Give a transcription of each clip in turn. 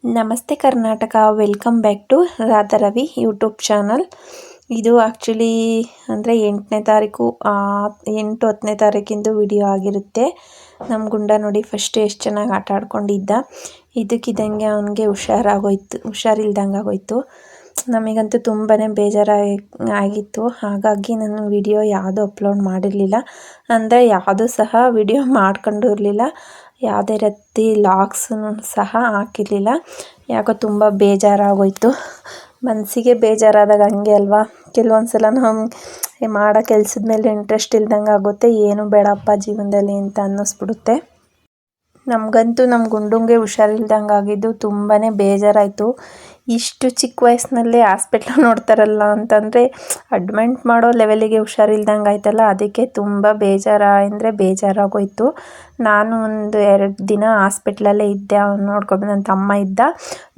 ನಮಸ್ತೆ Karnataka, welcome back to Radha Ravi YouTube channel. ಇದು actually ಅಂದರೆ 8ನೇ ತಾರೀಕು 8-10ನೇ ತಾರೀಕಿಂದು ವಿಡಿಯೋ ಆಗಿರುತ್ತೆ. ನಮ್ಮ ಗುಂಡ ನೋಡಿ ಫಸ್ಟ್ ಎಷ್ಟು ಚೆನ್ನಾಗಿ ಆಟ ಆಡ್ಕೊಂಡಿದ್ದ. ಇದಕ್ಕಿದ್ದಂಗೆ ಅವನಿಗೆ ಹುಷಾರಿಲ್ದಂಗೆ ಆಗೋಯ್ತು. ನಮಗಂತೂ ತುಂಬಾ ಬೇಜಾರಾಗಿತ್ತು. ಹಾಗಾಗಿ ನಾನು ವಿಡಿಯೋ ಯಾವುದೂ ಅಪ್ಲೋಡ್ ಮಾಡಿರಲಿಲ್ಲ, ಅಂದರೆ ಯಾವುದೂ ಸಹ ವಿಡಿಯೋ ಮಾಡ್ಕೊಂಡು ಇರಲಿಲ್ಲ. ಯಾವುದೇ ರೀತಿ ಲಾಗ್ಸನ್ನು ಸಹ ಹಾಕಿರಲಿಲ್ಲ. ಯಾಕೋ ತುಂಬ ಬೇಜಾರಾಗೋಯ್ತು. ಮನಸ್ಸಿಗೆ ಬೇಜಾರಾದಾಗ ಹಂಗೆ ಅಲ್ವಾ, ಕೆಲವೊಂದು ಸಲ ನಾವು ಮಾಡೋ ಕೆಲಸದ ಮೇಲೆ ಇಂಟ್ರೆಸ್ಟ್ ಇಲ್ದಂಗೆ ಆಗುತ್ತೆ. ಏನು ಬೇಡಪ್ಪ ಜೀವನದಲ್ಲಿ ಅಂತ ಅನ್ನಿಸ್ಬಿಡುತ್ತೆ. ನಮಗಂತೂ ನಮ್ಮ ಗುಂಡುಂಗೆ ಹುಷಾರಿಲ್ದಂಗೆ ಆಗಿದ್ದು ತುಂಬಾ ಬೇಜಾರಾಯಿತು. ಇಷ್ಟು ಚಿಕ್ಕ ವಯಸ್ಸಿನಲ್ಲೇ ಹಾಸ್ಪಿಟ್ಲ್ ನೋಡ್ತಾರಲ್ಲ ಅಂತಂದರೆ ಅಡ್ಮಿಂಟ್ ಮಾಡೋ ಲೆವೆಲಿಗೆ ಹುಷಾರಿಲ್ದಂಗೆ ಆಯ್ತಲ್ಲ, ಅದಕ್ಕೆ ತುಂಬ ಬೇಜಾರಾಗೋಯ್ತು. ನಾನು ಒಂದು 2 ದಿನ ಹಾಸ್ಪಿಟ್ಲಲ್ಲೇ ಇದ್ದೆ. ಅವ್ನು ನೋಡ್ಕೊಂಡು ನನ್ನ ತಮ್ಮ ಇದ್ದ,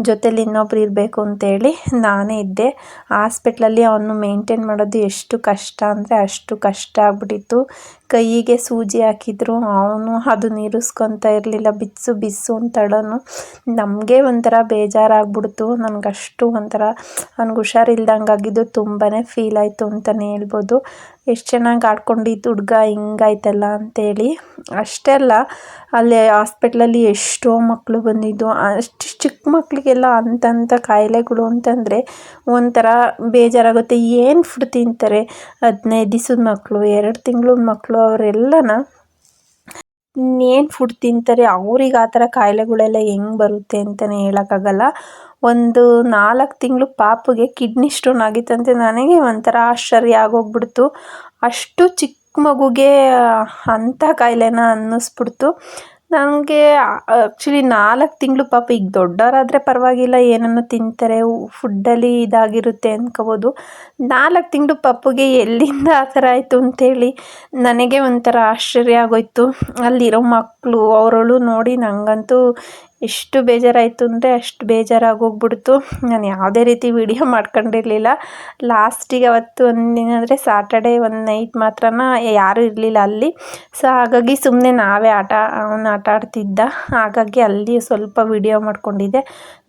ಜೊತೇಲಿ ಇನ್ನೊಬ್ರು ಇರಬೇಕು ಅಂತೇಳಿ ನಾನೇ ಇದ್ದೆ. ಹಾಸ್ಪಿಟ್ಲಲ್ಲಿ ಅವನು ಮೇಂಟೈನ್ ಮಾಡೋದು ಎಷ್ಟು ಕಷ್ಟ ಅಂದರೆ ಅಷ್ಟು ಕಷ್ಟ ಆಗ್ಬಿಟ್ಟಿತ್ತು. ಕೈಯಿಗೆ ಸೂಜಿ ಹಾಕಿದ್ರು, ಅವನು ಅದು ನೀರಿಸ್ಕೊತಾ ಇರಲಿಲ್ಲ, ಬಿಸ್ಸು ಅಂತಡೋನು. ನಮಗೆ ಒಂಥರ ಬೇಜಾರಾಗ್ಬಿಡ್ತು. ನನಗಷ್ಟು ಒಂಥರ ಅವ್ನಿಗೆ ಹುಷಾರಿಲ್ದಂಗೆ ಆಗಿದ್ದು ತುಂಬಾ ಫೀಲ್ ಆಯಿತು ಅಂತಲೇ ಹೇಳ್ಬೋದು. ಎಷ್ಟು ಚೆನ್ನಾಗಿ ಆಡ್ಕೊಂಡಿದ್ದು ಹುಡುಗ ಹಿಂಗಾಯ್ತಲ್ಲ ಅಂತೇಳಿ. ಅಷ್ಟೇ ಅಲ್ಲ, ಅಲ್ಲಿ ಹಾಸ್ಪಿಟ್ಲಲ್ಲಿ ಎಷ್ಟೋ ಮಕ್ಕಳು ಬಂದಿದ್ದು. ಅಷ್ಟು ಚಿಕ್ಕ ಮಕ್ಕಳಿಗೆಲ್ಲ ಅಂಥ ಕಾಯಿಲೆಗಳು ಅಂತಂದರೆ ಒಂಥರ ಬೇಜಾರಾಗುತ್ತೆ. ಏನು ಫುಡ್ ತಿಂತಾರೆ? 15 ದಿವಸದ ಮಕ್ಕಳು, 2 ತಿಂಗಳ ಮಕ್ಕಳು, ಅವರೆಲ್ಲನ ಇನ್ನೇನು ಫುಡ್ ತಿಂತಾರೆ? ಅವ್ರಿಗೆ ಆ ಥರ ಕಾಯಿಲೆಗಳೆಲ್ಲ ಹೆಂಗೆ ಬರುತ್ತೆ ಅಂತಲೇ ಹೇಳೋಕ್ಕಾಗಲ್ಲ. ಒಂದು 4 ತಿಂಗಳು ಪಾಪುಗೆ ಕಿಡ್ನಿ ಸ್ಟೋನ್ ಆಗಿತ್ತಂತೆ. ನನಗೆ ಒಂಥರ ಆಶ್ಚರ್ಯ ಆಗೋಗ್ಬಿಡ್ತು. ಅಷ್ಟು ಚಿಕ್ಕ ಮಗುಗೆ ಅಂಥ ಕಾಯಿಲೆನ ಅನ್ನಿಸ್ಬಿಡ್ತು ನನಗೆ. ಆ್ಯಕ್ಚುಲಿ 4 ತಿಂಗಳು ಪಾಪ, ಈಗ ದೊಡ್ಡವರಾದರೆ ಪರವಾಗಿಲ್ಲ, ಏನನ್ನು ತಿಂತಾರೆ, ಫುಡ್ಡಲ್ಲಿ ಇದಾಗಿರುತ್ತೆ ಅಂದ್ಕೋಬೋದು. 4 ತಿಂಗಳು ಪಾಪುಗೆ ಎಲ್ಲಿಂದ ಆ ಥರ ಆಯಿತು ಅಂತೇಳಿ ನನಗೆ ಒಂಥರ ಆಶ್ಚರ್ಯ ಆಗೋಯ್ತು. ಅಲ್ಲಿರೋ ಮಕ್ಕಳು ಅವರಳು ನೋಡಿ ನನಗಂತೂ ಎಷ್ಟು ಬೇಜಾರಾಯಿತು ಅಂದರೆ ಅಷ್ಟು ಬೇಜಾರಾಗೋಗ್ಬಿಡ್ತು. ನಾನು ಯಾವುದೇ ರೀತಿ ವಿಡಿಯೋ ಮಾಡ್ಕೊಂಡಿರಲಿಲ್ಲ. ಲಾಸ್ಟಿಗೆ ಅವತ್ತು ಒಂದಿನ ಅಂದರೆ ಸ್ಯಾಟರ್ಡೇ ಒಂದು ನೈಟ್ ಮಾತ್ರ ಯಾರೂ ಇರಲಿಲ್ಲ ಅಲ್ಲಿ. ಸೊ ಹಾಗಾಗಿ ಸುಮ್ಮನೆ ನಾವೇ ಅವನು ಆಟ ಆಡ್ತಿದ್ದ. ಹಾಗಾಗಿ ಅಲ್ಲಿ ಸ್ವಲ್ಪ ವಿಡಿಯೋ ಮಾಡ್ಕೊಂಡಿದ್ದೆ.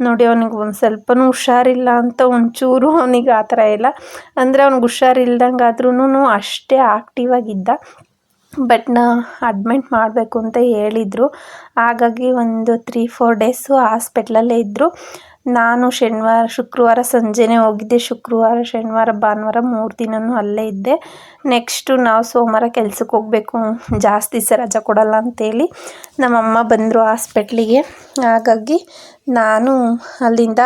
ನೋಡಿ, ಅವನಿಗೆ ಒಂದು ಸ್ವಲ್ಪನೂ ಹುಷಾರಿಲ್ಲ ಅಂತ ಒಂಚೂರು ಅವನಿಗೆ ಆ ಥರ ಇಲ್ಲ. ಅಂದರೆ ಅವ್ನಿಗೆ ಹುಷಾರಿಲ್ದಂಗೆ ಆದ್ರೂ ಅಷ್ಟೇ ಆ್ಯಕ್ಟಿವ್ ಆಗಿದ್ದ. ಬಟ್ ಅಡ್ಮಿಂಟ್ ಮಾಡಬೇಕು ಅಂತ ಹೇಳಿದರು. ಹಾಗಾಗಿ ಒಂದು 3-4 ಡೇಸು ಹಾಸ್ಪಿಟ್ಲಲ್ಲೇ ಇದ್ದರು. ನಾನು ಶುಕ್ರವಾರ ಸಂಜೆನೇ ಹೋಗಿದ್ದೆ. ಶುಕ್ರವಾರ, ಶನಿವಾರ, ಭಾನುವಾರ 3 ದಿನವೂ ಅಲ್ಲೇ ಇದ್ದೆ. ನೆಕ್ಸ್ಟು ನಾವು ಸೋಮವಾರ ಕೆಲ್ಸಕ್ಕೆ ಹೋಗಬೇಕು, ಜಾಸ್ತಿ ದಿವಸ ರಜೆ ಕೊಡಲ್ಲ ಅಂತೇಳಿ ನಮ್ಮಮ್ಮ ಬಂದರು ಹಾಸ್ಪಿಟ್ಲಿಗೆ. ಹಾಗಾಗಿ ನಾನು ಅಲ್ಲಿಂದ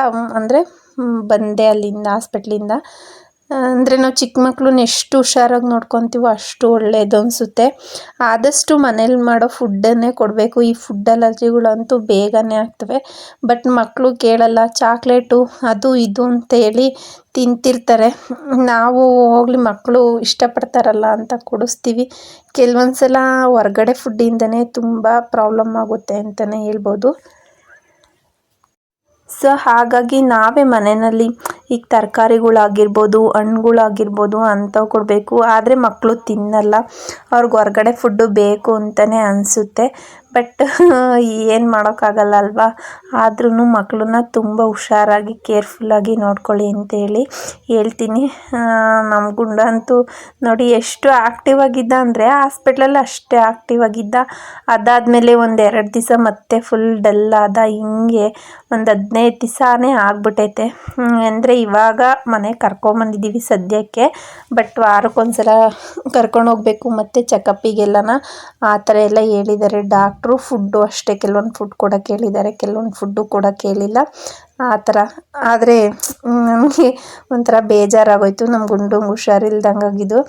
ಬಂದೆ, ಅಲ್ಲಿಂದ ಹಾಸ್ಪಿಟ್ಲಿಂದ. ಅಂದರೆ ನಾವು ಚಿಕ್ಕ ಮಕ್ಕಳನ್ನ ಎಷ್ಟು ಹುಷಾರಾಗಿ ನೋಡ್ಕೊತೀವೋ ಅಷ್ಟು ಒಳ್ಳೆಯದು ಅನಿಸುತ್ತೆ. ಆದಷ್ಟು ಮನೇಲಿ ಮಾಡೋ ಫುಡ್ಡನ್ನೇ ಕೊಡಬೇಕು. ಈ ಫುಡ್ ಅಲರ್ಜಿಗಳಂತೂ ಬೇಗನೆ ಆಗ್ತವೆ. ಬಟ್ ಮಕ್ಕಳು ಕೇಳಲ್ಲ. ಚಾಕ್ಲೇಟು ಅದು ಇದು ಅಂತೇಳಿ ತಿಂತಿರ್ತಾರೆ. ನಾವು ಹೋಗ್ಲಿ ಮಕ್ಕಳು ಇಷ್ಟಪಡ್ತಾರಲ್ಲ ಅಂತ ಕೊಡಿಸ್ತೀವಿ. ಕೆಲವೊಂದು ಸಲ ಹೊರ್ಗಡೆ ಫುಡ್ಡಿಂದನೇ ತುಂಬ ಪ್ರಾಬ್ಲಮ್ ಆಗುತ್ತೆ ಅಂತಲೇ ಹೇಳ್ಬೋದು. ಸೊ ಹಾಗಾಗಿ ನಾವೇ ಮನೆಯಲ್ಲಿ ಈಗ ತರಕಾರಿಗಳಾಗಿರ್ಬೋದು, ಹಣ್ಣುಗಳಾಗಿರ್ಬೋದು ಅಂಥವು ಕೊಡಬೇಕು. ಆದರೆ ಮಕ್ಕಳು ತಿನ್ನಲ್ಲ. ಅವ್ರಿಗೆ ಹೊರ್ಗಡೆ ಫುಡ್ಡು ಬೇಕು ಅಂತಲೇ ಅನಿಸುತ್ತೆ. ಬಟ್ ಏನು ಮಾಡೋಕ್ಕಾಗಲ್ಲ ಅಲ್ವಾ. ಆದ್ರೂ ಮಕ್ಕಳನ್ನ ತುಂಬ ಹುಷಾರಾಗಿ ಕೇರ್ಫುಲ್ಲಾಗಿ ನೋಡ್ಕೊಳ್ಳಿ ಅಂತೇಳಿ ಹೇಳ್ತೀನಿ. ನಮ್ಮ ಗುಂಡ ಅಂತೂ ನೋಡಿ ಎಷ್ಟು ಆ್ಯಕ್ಟಿವ್ ಆಗಿದ್ದ ಅಂದರೆ ಹಾಸ್ಪಿಟ್ಲಲ್ಲಿ ಅಷ್ಟೇ ಆ್ಯಕ್ಟಿವ್ ಆಗಿದ್ದ. ಅದಾದಮೇಲೆ ಒಂದು 2 ದಿವಸ ಮತ್ತೆ ಫುಲ್ ಡಲ್ ಆದ. ಹಿಂಗೆ ಒಂದು 15 ದಿವಸನೇ ಆಗ್ಬಿಟ್ಟೈತೆ. ಅಂದರೆ ಇವಾಗ ಮನೆಗೆ ಕರ್ಕೊಂಬಂದಿದ್ದೀವಿ ಸದ್ಯಕ್ಕೆ. ಬಟ್ ವಾರಕ್ಕೊಂದ್ಸಲ ಕರ್ಕೊಂಡೋಗ್ಬೇಕು ಮತ್ತು ಚೆಕಪ್ಪಿಗೆಲ್ಲನ ಆ ಥರ ಎಲ್ಲ ಹೇಳಿದ್ದಾರೆ ಡಾಕ್ಟ್ರು. ಫುಡ್ಡು ಅಷ್ಟೇ, ಕೆಲವೊಂದು ಫುಡ್ ಕೊಡೋಕ್ಕೆ ಹೇಳಿದ್ದಾರೆ, ಕೆಲವೊಂದು ಫುಡ್ಡು ಕೊಡೋಕ್ಕೆ ಹೇಳಿಲ್ಲ ಆ ಥರ. ಆದರೆ ನನಗೆ ಒಂಥರ ಬೇಜಾರಾಗೋಯ್ತು. ನಮ್ಮ ಗುಂಡುಂಗೆ ಹುಷಾರಿಲ್ದಂಗೆ ಆಗಿದ್ದು.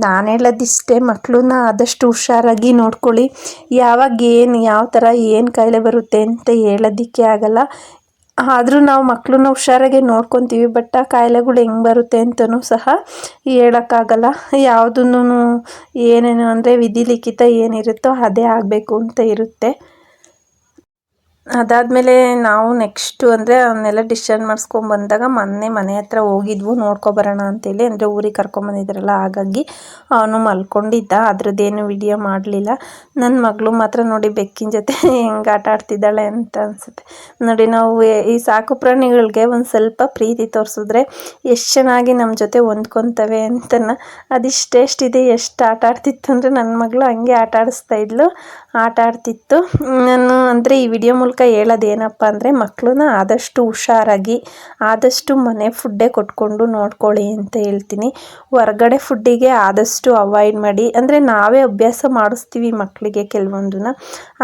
ನಾನು ಹೇಳೋದಿಷ್ಟೇ, ಮಕ್ಕಳನ್ನ ಆದಷ್ಟು ಹುಷಾರಾಗಿ ನೋಡ್ಕೊಳ್ಳಿ. ಯಾವಾಗ ಯಾವ ಥರ ಏನು ಕಾಯಿಲೆ ಬರುತ್ತೆ ಅಂತ ಹೇಳೋದಕ್ಕೆ ಆಗಲ್ಲ. ಆದರೂ ನಾವು ಮಕ್ಕಳನ್ನ ಹುಷಾರಾಗಿ ನೋಡ್ಕೊತೀವಿ. ಬಟ್ ಆ ಕಾಯಿಲೆಗಳು ಹೆಂಗೆ ಬರುತ್ತೆ ಅಂತಲೂ ಸಹ ಹೇಳೋಕ್ಕಾಗಲ್ಲ. ಯಾವುದನ್ನು ಏನೇನು ಅಂದರೆ ವಿಧಿ ಲಿಖಿತ ಏನಿರುತ್ತೋ ಅದೇ ಆಗಬೇಕು ಅಂತ ಇರುತ್ತೆ. ಅದಾದಮೇಲೆ ನಾವು ನೆಕ್ಸ್ಟು ಅಂದರೆ ಅವನ್ನೆಲ್ಲ ಡಿಸ್ಚಾರ್ಜ್ ಮಾಡಿಸ್ಕೊಂಬಂದಾಗ ಮನೆ ಹತ್ರ ಹೋಗಿದ್ವು ನೋಡ್ಕೊಬರೋಣ ಅಂತೇಳಿ. ಅಂದರೆ ಊರಿಗೆ ಕರ್ಕೊಂಬಂದಿದ್ರಲ್ಲ, ಹಾಗಾಗಿ ಅವನು ಮಲ್ಕೊಂಡಿದ್ದ. ಅದ್ರದ್ದೇನು ವಿಡಿಯೋ ಮಾಡಲಿಲ್ಲ. ನನ್ನ ಮಗಳು ಮಾತ್ರ ನೋಡಿ ಬೆಕ್ಕಿನ ಜೊತೆ ಹೆಂಗೆ ಆಟ ಆಡ್ತಿದ್ದಾಳೆ ಅಂತ ಅನಿಸುತ್ತೆ ನೋಡಿ. ನಾವು ಈ ಸಾಕು ಪ್ರಾಣಿಗಳಿಗೆ ಒಂದು ಸ್ವಲ್ಪ ಪ್ರೀತಿ ತೋರಿಸಿದ್ರೆ ಎಷ್ಟು ಚೆನ್ನಾಗಿ ನಮ್ಮ ಜೊತೆ ಹೊಂದ್ಕೊತವೆ ಅಂತನ. ಅದಿಷ್ಟೆಷ್ಟಿದೆ ಎಷ್ಟು ಆಟ ಆಡ್ತಿತ್ತು ಅಂದರೆ ನನ್ನ ಮಗಳು ಹಂಗೆ ಆಟ ಆಡ್ತಿತ್ತು. ನಾನು ಅಂದರೆ ಈ ವಿಡಿಯೋ ಮೂಲಕ ಹೇಳೋದೇನಪ್ಪ ಅಂದರೆ ಮಕ್ಕಳನ್ನ ಆದಷ್ಟು ಹುಷಾರಾಗಿ ಆದಷ್ಟು ಮನೆ ಫುಡ್ಡೇ ಕೊಟ್ಕೊಂಡು ನೋಡ್ಕೊಳ್ಳಿ ಅಂತ ಹೇಳ್ತೀನಿ. ಹೊರಗಡೆ ಫುಡ್ಡಿಗೆ ಆದಷ್ಟು ಅವಾಯ್ಡ್ ಮಾಡಿ. ಅಂದರೆ ನಾವೇ ಅಭ್ಯಾಸ ಮಾಡಿಸ್ತೀವಿ ಮಕ್ಕಳಿಗೆ ಕೆಲವೊಂದನ್ನ.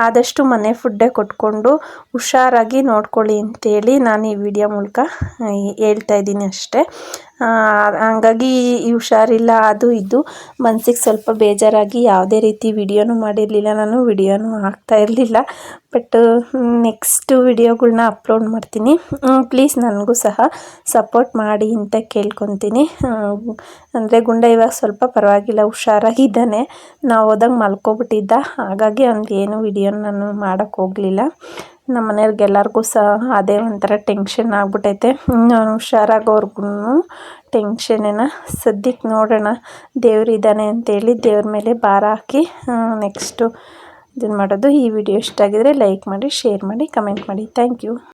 ಆದಷ್ಟು ಮನೆ ಫುಡ್ಡೇ ಕೊಟ್ಕೊಂಡು ಹುಷಾರಾಗಿ ನೋಡ್ಕೊಳ್ಳಿ ಅಂತೇಳಿ ನಾನು ಈ ವಿಡಿಯೋ ಮೂಲಕ ಹೇಳ್ತಾ ಇದ್ದೀನಿ ಅಷ್ಟೇ. ಹಂಗಾಗಿ ಈ ಹುಷಾರಿಲ್ಲ ಅದು ಇದು ಮನಸ್ಸಿಗೆ ಸ್ವಲ್ಪ ಬೇಜಾರಾಗಿ ಯಾವುದೇ ರೀತಿ ವಿಡಿಯೋನೂ ಮಾಡಿರಲಿಲ್ಲ, ನಾನು ವಿಡಿಯೋನೂ ಹಾಕ್ತಾ ಇರಲಿಲ್ಲ. ಬಟ್ ನೆಕ್ಸ್ಟ್ ವಿಡಿಯೋಗಳ್ನ ಅಪ್ಲೋಡ್ ಮಾಡ್ತೀನಿ. ಪ್ಲೀಸ್ ನನಗೂ ಸಹ ಸಪೋರ್ಟ್ ಮಾಡಿ ಅಂತ ಕೇಳ್ಕೊತೀನಿ. ಅಂದರೆ ಗುಂಡ ಇವಾಗ ಸ್ವಲ್ಪ ಪರವಾಗಿಲ್ಲ, ಹುಷಾರಾಗಿದ್ದಾನೆ. ನಾವು ಹೋದಾಗ ಮಲ್ಕೊಬಿಟ್ಟಿದ್ದ, ಹಾಗಾಗಿ ಅವ್ನಿಗೇನು ವಿಡಿಯೋನ ನಾನು ಮಾಡೋಕ್ಕೆ ಹೋಗಲಿಲ್ಲ. ನಮ್ಮ ಮನೆಯವ್ರಿಗೆಲ್ಲರಿಗೂ ಸಹ ಅದೇ ಒಂಥರ ಟೆನ್ಷನ್ ಆಗ್ಬಿಟ್ಟೈತೆ. ನಾನು ಹುಷಾರಾಗೋರ್ಗು ಟೆನ್ಷನ್ನೇನ. ಸದ್ಯಕ್ಕೆ ನೋಡೋಣ, ದೇವರಿದ್ದಾನೆ ಅಂತೇಳಿ ದೇವ್ರ ಮೇಲೆ ಭಾರ ಹಾಕಿ ನೆಕ್ಸ್ಟು ಇದನ್ನು ಮಾಡೋದು. ಈ ವಿಡಿಯೋ ಇಷ್ಟ ಆಗಿದರೆ ಲೈಕ್ ಮಾಡಿ, ಶೇರ್ ಮಾಡಿ, ಕಮೆಂಟ್ ಮಾಡಿ. Thank you.